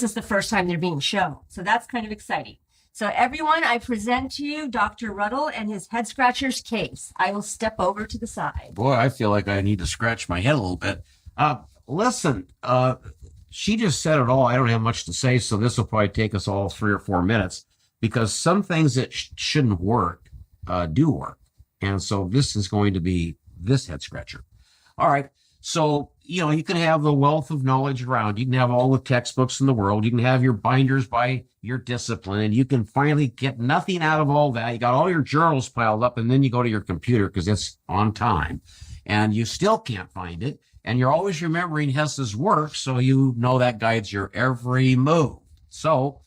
this is the first time they're being shown. So that's kind of exciting. So everyone, I present to you Dr. Ruddle and his head scratchers case. I will step over to the side. Boy, I feel like I need to scratch my head a little bit. Listen, she just said it all. I don't have much to say, so this will probably take us all 3 or 4 minutes, because some things that shouldn't work do work. And so this is going to be this head scratcher. All right. So, you can have the wealth of knowledge around. You can have all the textbooks in the world. You can have your binders by your discipline, and you can finally get nothing out of all that. You got all your journals piled up, and then you go to your computer because it's on time, and you still can't find it. And you're always remembering Hess's work, so you know that guides your every move. So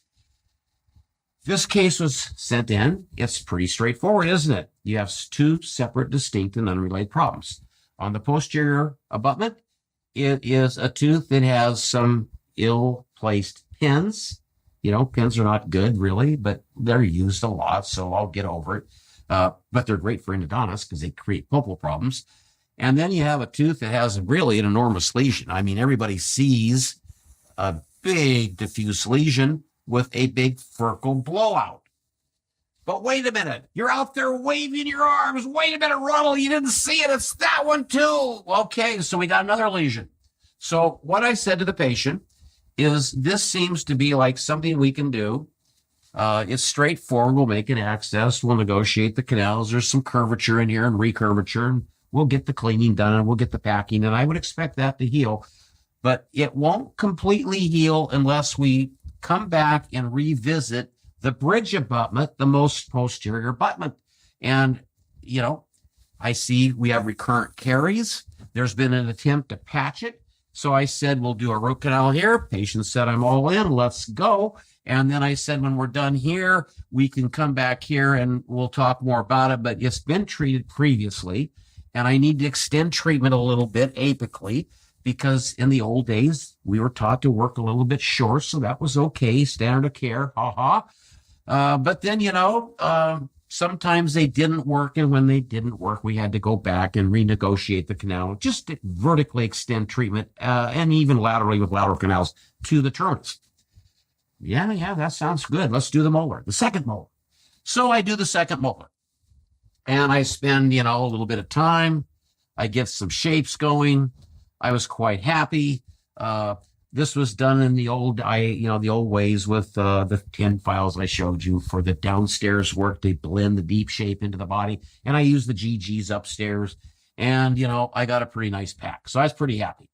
this case was sent in. It's pretty straightforward, isn't it? You have 2 separate, distinct, and unrelated problems. On the posterior abutment, it is a tooth that has some ill-placed pins. Pins are not good, really, but they're used a lot, so I'll get over it. But they're great for endodontists because they create pulpal problems. And then you have a tooth that has really an enormous lesion. I mean, everybody sees a big diffuse lesion with a big furcal blowout. But wait a minute, you're out there waving your arms. Wait a minute, Ruddle, you didn't see it. It's that one too. Okay, so we got another lesion. So what I said to the patient is, this seems to be like something we can do. It's straightforward. We'll make an access. We'll negotiate the canals. There's some curvature in here and recurvature, and we'll get the cleaning done, and we'll get the packing, and I would expect that to heal. But it won't completely heal unless we come back and revisit the bridge abutment, the most posterior abutment. And, I see we have recurrent caries. There's been an attempt to patch it. So I said, we'll do a root canal here. Patient said, I'm all in, let's go. And then I said, when we're done here, we can come back here and we'll talk more about it. But it's been treated previously, and I need to extend treatment a little bit apically, because in the old days, we were taught to work a little bit short. So that was okay, standard of care, but then, sometimes they didn't work, and when they didn't work, we had to go back and renegotiate the canal, just to vertically extend treatment, and even laterally with lateral canals to the terminus. Yeah, that sounds good. Let's do the molar, the second molar. So I do the second molar, and I spend, a little bit of time. I get some shapes going. I was quite happy. This was done in the old ways with the tin files I showed you for the downstairs work. They blend the deep shape into the body, and I use the GGs upstairs, and I got a pretty nice pack. So I was pretty happy.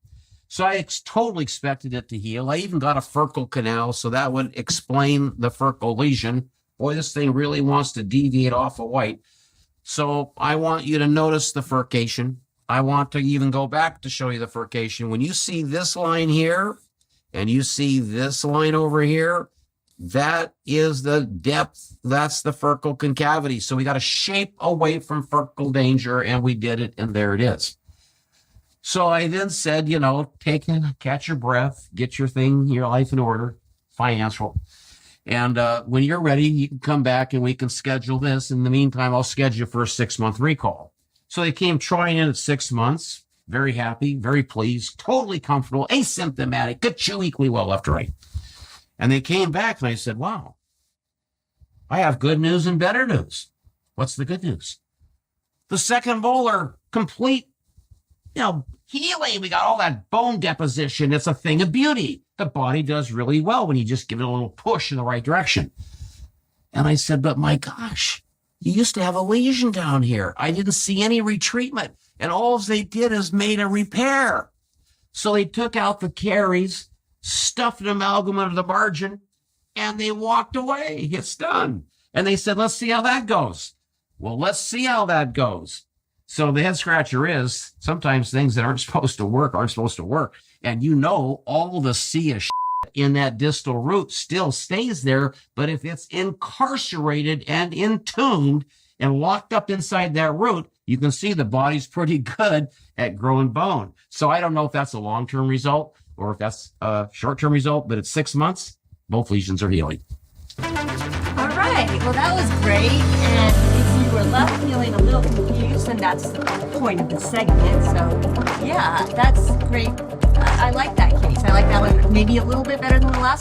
So I totally expected it to heal. I even got a furcal canal, so that would explain the furcal lesion. Boy, this thing really wants to deviate off of white. So I want you to notice the furcation. I want to even go back to show you the furcation. When you see this line here, and you see this line over here, that is the depth. That's the furcal concavity. So we got a shape away from furcal danger, and we did it, and there it is. So I then said, catch your breath, get your life in order, financial. And when you're ready, you can come back and we can schedule this. In the meantime, I'll schedule for a 6-month recall. So they came trying in at 6 months. Very happy, very pleased, totally comfortable, asymptomatic, could chew equally well left or right. And they came back, and I said, wow, I have good news and better news. What's the good news? The second molar, complete, healing. We got all that bone deposition. It's a thing of beauty. The body does really well when you just give it a little push in the right direction. And I said, but my gosh, you used to have a lesion down here. I didn't see any retreatment. And all they did is made a repair. So they took out the caries, stuffed an amalgam under the margin, and they walked away. It's done. And they said, let's see how that goes. Well, let's see how that goes. So the head scratcher is, sometimes things that aren't supposed to work. And all the sea of in that distal root still stays there. But if it's incarcerated and entombed and locked up inside that root, you can see the body's pretty good at growing bone. So I don't know if that's a long-term result or if that's a short-term result, but at 6 months, both lesions are healing. All right. Well, that was great. And if you were left feeling a little confused, and that's the point of the segment. So, yeah, that's great. I like that case. I like that one maybe a little bit better than the last